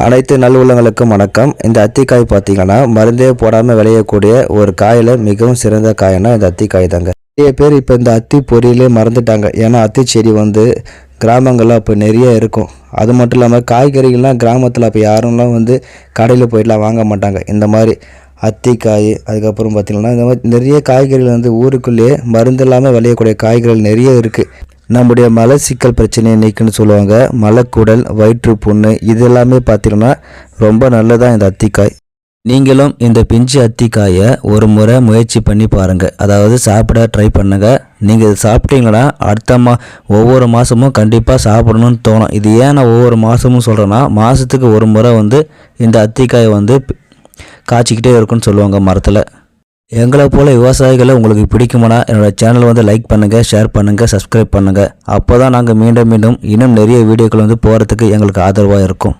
அனைத்து நல்லுள்ளங்களுக்கும் வணக்கம். இந்த அத்திக்காய் பார்த்தீங்கன்னா மருந்தே போடாமல் விளையக்கூடிய ஒரு காயில் மிகவும் சிறந்த காய்னா இந்த அத்திக்காய் தாங்க. நிறைய பேர் இப்போ இந்த அத்தி பொரியலே மறந்துட்டாங்க. ஏன்னா அத்தி செடி கிராமங்களில் அப்போ நிறைய இருக்கும். அது மட்டும் இல்லாமல் காய்கறிகள்லாம் கிராமத்தில் அப்போ யாரும்லாம் கடையில் போயிட்டுலாம் வாங்க மாட்டாங்க. இந்த மாதிரி அத்திக்காய் அதுக்கப்புறம் பார்த்திங்கன்னா இந்த மாதிரி நிறைய காய்கறிகள் ஊருக்குள்ளேயே மருந்து இல்லாமல் விளையக்கூடிய காய்கறிகள் நிறைய இருக்குது. நம்முடைய மலச்சிக்கல் பிரச்சனையை நீக்குன்னு சொல்லுவாங்க. மலக்குடல், வயிற்றுப்புண்ணு இது எல்லாமே பார்த்திங்கன்னா ரொம்ப நல்லதாக இந்த அத்திக்காய். நீங்களும் இந்த பிஞ்சு அத்திக்காயை ஒரு முறை முயற்சி பண்ணி பாருங்கள். அதாவது சாப்பிட ட்ரை பண்ணுங்கள். நீங்கள் இது சாப்பிட்டீங்கன்னா அடுத்த ஒவ்வொரு மாதமும் கண்டிப்பாக சாப்பிடணும்னு தோணும். இது ஏன் நான் ஒவ்வொரு மாதமும் சொல்கிறேன்னா, மாதத்துக்கு ஒரு முறை இந்த அத்திக்காயை காய்ச்சிக்கிட்டே இருக்குன்னு சொல்லுவாங்க மரத்தில். எங்களை போல் விவசாயிகளை உங்களுக்கு பிடிக்குமானா என்னோடய சேனலை லைக் பண்ணுங்கள், ஷேர் பண்ணுங்கள், சப்ஸ்கிரைப் பண்ணுங்கள். அப்போ தான் நாங்கள் மீண்டும் இன்னும் நிறைய வீடியோக்கள் போகிறதுக்கு எங்களுக்கு ஆதரவாக இருக்கும்.